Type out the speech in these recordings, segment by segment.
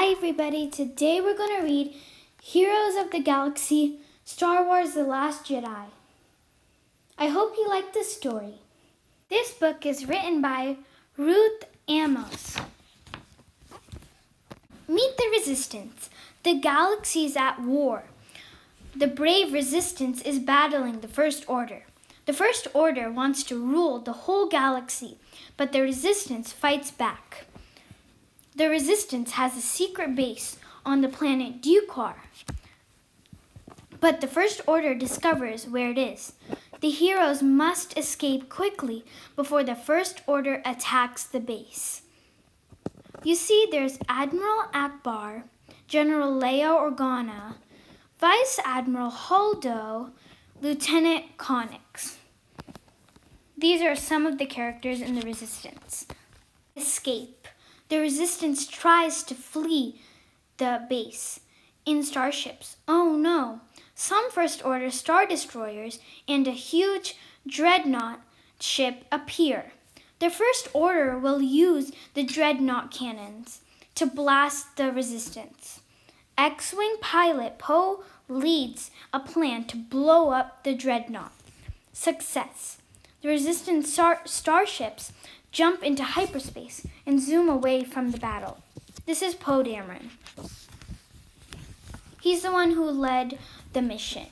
Hi everybody, today we're going to read Heroes of the Galaxy, Star Wars The Last Jedi. I hope you like this story. This book is written by Ruth Amos. Meet the Resistance. The galaxy is at war. The brave Resistance is battling the First Order. The First Order wants to rule the whole galaxy, but the Resistance fights back. The Resistance has a secret base on the planet Dukar, but the First Order discovers where it is. The heroes must escape quickly before the First Order attacks the base. You see, there's Admiral Akbar, General Leia Organa, Vice Admiral Holdo, Lieutenant Connix. These are some of the characters in the Resistance. Escape. The Resistance tries to flee the base in starships. Oh no! Some First Order Star Destroyers and a huge dreadnought ship appear. The First Order will use the dreadnought cannons to blast the Resistance. X-Wing pilot Poe leads a plan to blow up the dreadnought. Success. The Resistance starships jump into hyperspace and zoom away from the battle. This is Poe Dameron. He's the one who led the mission,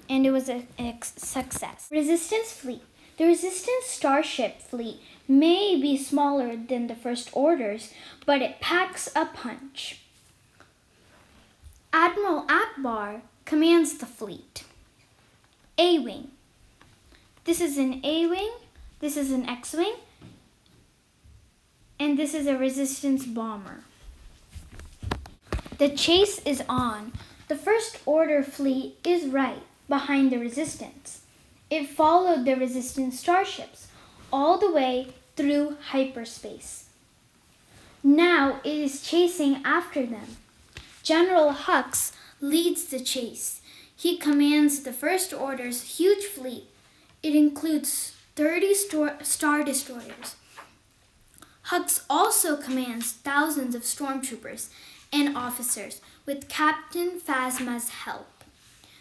and it was a success. Resistance fleet. The Resistance starship fleet may be smaller than the First Order's, but it packs a punch. Admiral Akbar commands the fleet. A-Wing. This is an A-Wing, this is an X-Wing, and this is a Resistance bomber. The chase is on. The First Order fleet is right behind the Resistance. It followed the Resistance starships all the way through hyperspace. Now it is chasing after them. General Hux leads the chase. He commands the First Order's huge fleet. It includes 30 Star Destroyers. Hux also commands thousands of stormtroopers and officers with Captain Phasma's help.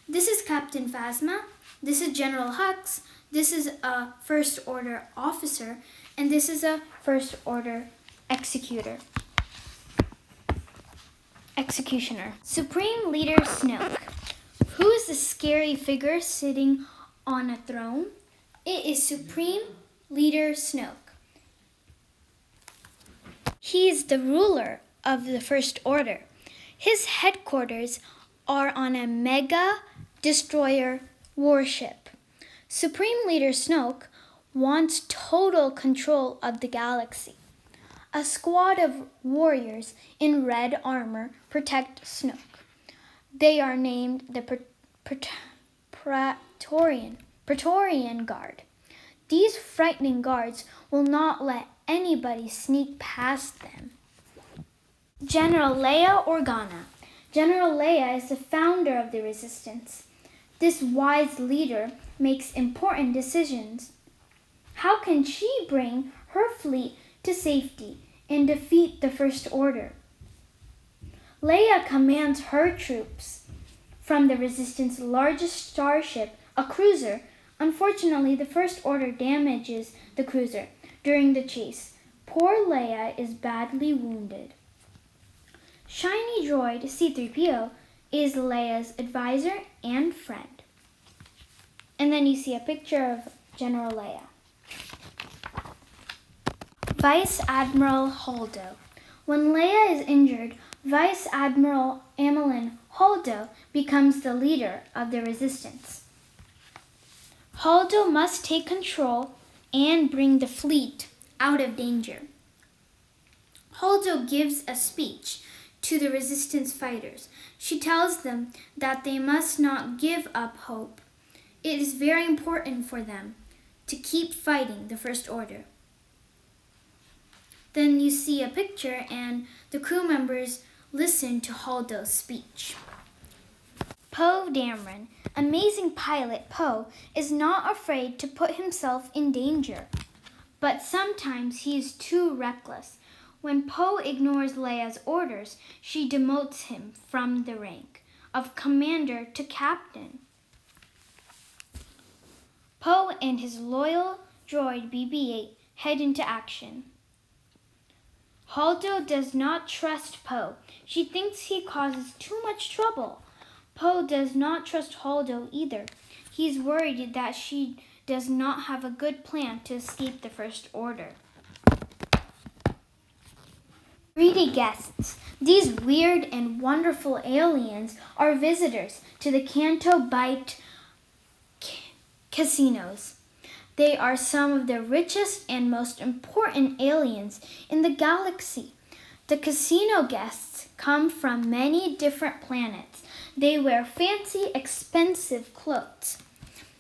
This is Captain Phasma, this is General Hux, this is a First Order officer, and this is a First Order executioner. Supreme Leader Snoke. Who is the scary figure sitting on a throne? It is Supreme Leader Snoke. He is the ruler of the First Order. His headquarters are on a mega destroyer warship. Supreme Leader Snoke wants total control of the galaxy. A squad of warriors in red armor protect Snoke. They are named the Praetorian Guard. These frightening guards will not let anybody sneak past them. General Leia Organa. General Leia is the founder of the Resistance. This wise leader makes important decisions. How can she bring her fleet to safety and defeat the First Order? Leia commands her troops from the Resistance's largest starship, a cruiser. Unfortunately, the First Order damages the cruiser during the chase. Poor Leia is badly wounded. Shiny droid C-3PO is Leia's advisor and friend. And then you see a picture of General Leia. Vice Admiral Holdo. When Leia is injured, Vice Admiral Amilyn Holdo becomes the leader of the Resistance. Holdo must take control and bring the fleet out of danger. Holdo gives a speech to the Resistance fighters. She tells them that they must not give up hope. It is very important for them to keep fighting the First Order. Then you see a picture and the crew members listen to Holdo's speech. Poe Dameron. Amazing pilot Poe is not afraid to put himself in danger, but sometimes he is too reckless. When Poe ignores Leia's orders, she demotes him from the rank of commander to captain. Poe and his loyal droid BB-8 head into action. Holdo does not trust Poe. She thinks he causes too much trouble. Poe does not trust Holdo either. He's worried that she does not have a good plan to escape the First Order. Greedy guests. These weird and wonderful aliens are visitors to the Canto Bight casinos. They are some of the richest and most important aliens in the galaxy. The casino guests come from many different planets. They wear fancy, expensive clothes.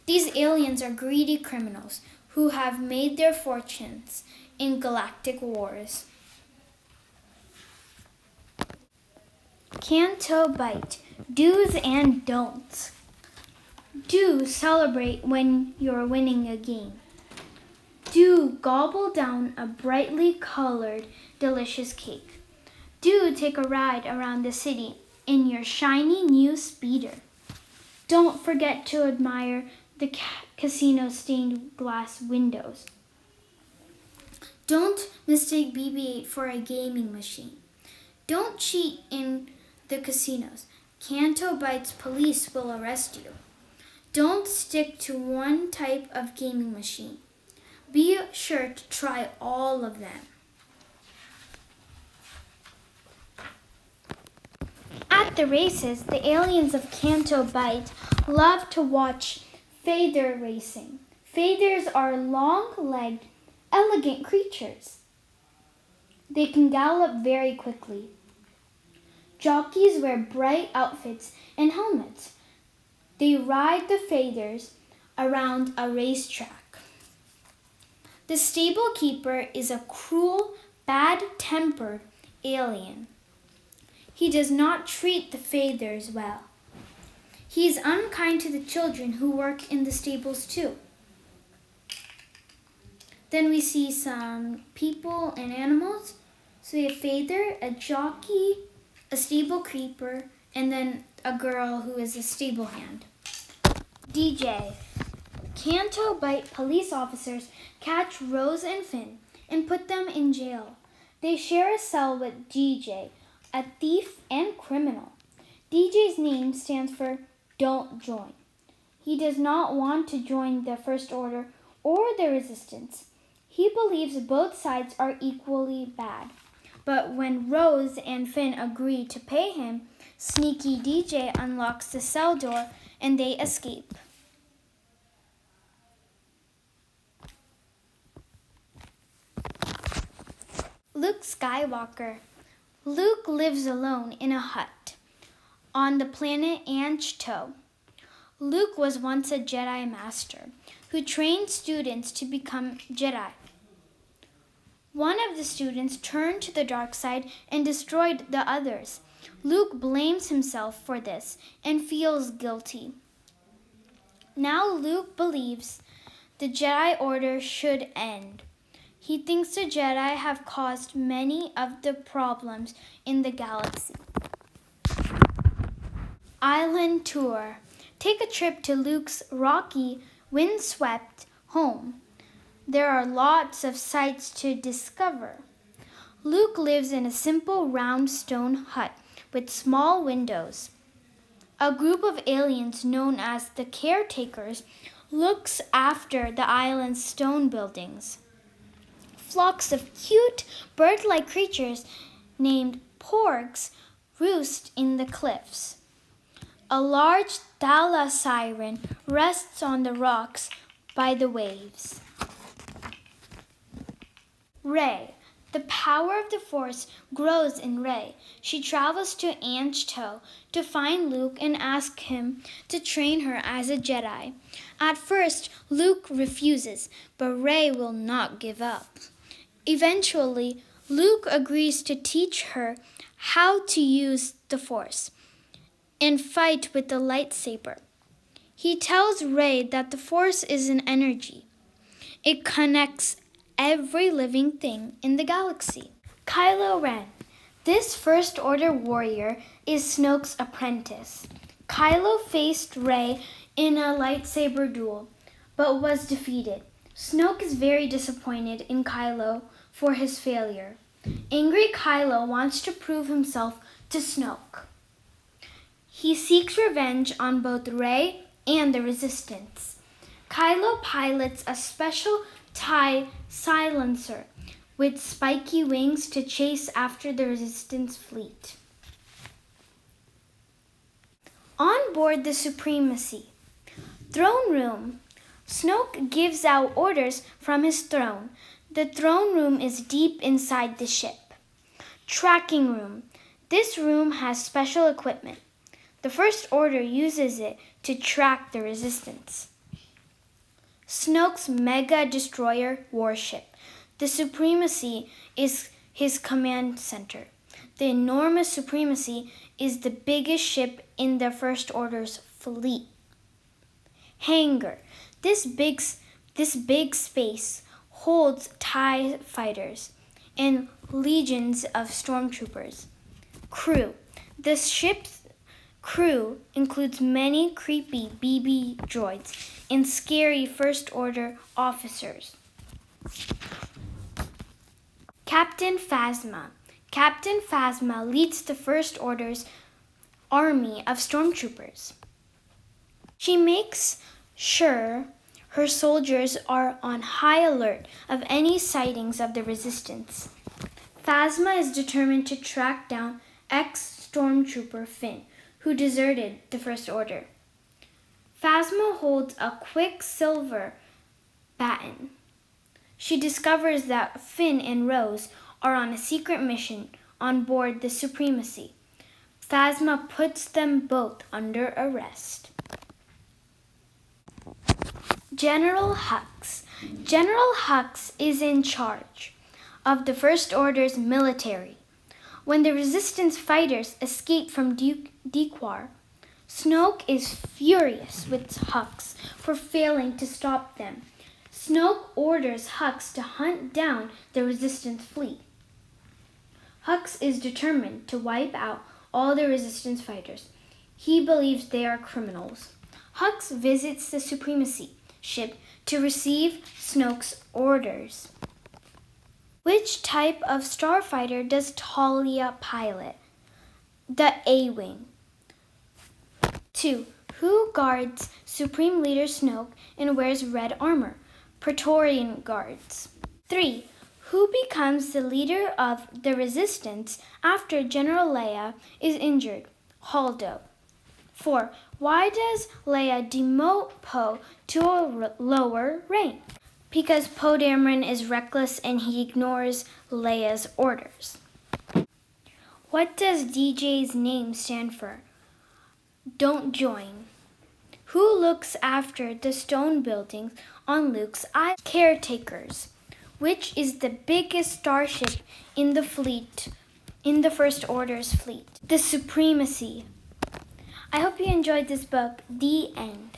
These aliens are greedy criminals who have made their fortunes in galactic wars. Canto Bight. Do's and don'ts. Do celebrate when you're winning a game. Do gobble down a brightly colored, delicious cake. Do take a ride around the city in your shiny new speeder. Don't forget to admire the casino stained glass windows. Don't mistake BB-8 for a gaming machine. Don't cheat in the casinos. Canto Bight's police will arrest you. Don't stick to one type of gaming machine. Be sure to try all of them. At the races, the aliens of Canto Bight love to watch feather racing. Feathers are long-legged, elegant creatures. They can gallop very quickly. Jockeys wear bright outfits and helmets. They ride the feathers around a racetrack. The stable keeper is a cruel, bad-tempered alien. He does not treat the feathers well. He is unkind to the children who work in the stables too. Then we see some people and animals. So we have feather, a jockey, a stable keeper, and then a girl who is a stable hand. DJ. Canto Bight police officers catch Rose and Finn and put them in jail. They share a cell with DJ, a thief and criminal. DJ's name stands for Don't Join. He does not want to join the First Order or the Resistance. He believes both sides are equally bad. But when Rose and Finn agree to pay him, sneaky DJ unlocks the cell door and they escape. Luke Skywalker. Luke lives alone in a hut on the planet Anchto. Luke was once a Jedi Master who trained students to become Jedi. One of the students turned to the dark side and destroyed the others. Luke blames himself for this and feels guilty. Now Luke believes the Jedi Order should end. He thinks the Jedi have caused many of the problems in the galaxy. Island Tour. Take a trip to Luke's rocky, windswept home. There are lots of sights to discover. Luke lives in a simple round stone hut with small windows. A group of aliens known as the Caretakers looks after the island's stone buildings. Flocks of cute bird-like creatures named porgs roost in the cliffs. A large Thala siren rests on the rocks by the waves. Rey. The power of the Force grows in Rey. She travels to Anchto to find Luke and ask him to train her as a Jedi. At first, Luke refuses, but Rey will not give up. Eventually, Luke agrees to teach her how to use the Force and fight with the lightsaber. He tells Rey that the Force is an energy. It connects every living thing in the galaxy. Kylo Ren. This First Order warrior is Snoke's apprentice. Kylo faced Rey in a lightsaber duel, but was defeated. Snoke is very disappointed in Kylo for his failure. Angry Kylo wants to prove himself to Snoke. He seeks revenge on both Rey and the Resistance. Kylo pilots a special TIE silencer with spiky wings to chase after the Resistance fleet. On board the Supremacy. Throne Room. Snoke gives out orders from his throne. The throne room is deep inside the ship. Tracking Room. This room has special equipment. The First Order uses it to track the Resistance. Snoke's Mega Destroyer warship. The Supremacy is his command center. The enormous Supremacy is the biggest ship in the First Order's fleet. Hangar. This big space holds TIE fighters and legions of stormtroopers. Crew. The ship's crew includes many creepy BB droids and scary First Order officers. Captain Phasma. Captain Phasma leads the First Order's army of stormtroopers. She makes sure her soldiers are on high alert of any sightings of the Resistance. Phasma is determined to track down ex-stormtrooper Finn, who deserted the First Order. Phasma holds a quicksilver baton. She discovers that Finn and Rose are on a secret mission on board the Supremacy. Phasma puts them both under arrest. General Hux. General Hux is in charge of the First Order's military. When the Resistance fighters escape from Dequar, Snoke is furious with Hux for failing to stop them. Snoke orders Hux to hunt down the Resistance fleet. Hux is determined to wipe out all the Resistance fighters. He believes they are criminals. Hux visits the Supremacy ship to receive Snoke's orders. Which type of starfighter does Talia pilot? The A-Wing. 2. Who guards Supreme Leader Snoke and wears red armor? Praetorian Guards. 3. Who becomes the leader of the Resistance after General Leia is injured? Holdo. 4. Why does Leia demote Poe to a lower rank? Because Poe Dameron is reckless and he ignores Leia's orders. What does DJ's name stand for? Don't join. Who looks after the stone buildings on Luke's island? Caretakers. Which is the biggest starship in the fleet, in the First Order's fleet? The Supremacy. I hope you enjoyed this book. The end.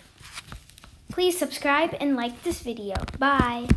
Please subscribe and like this video. Bye.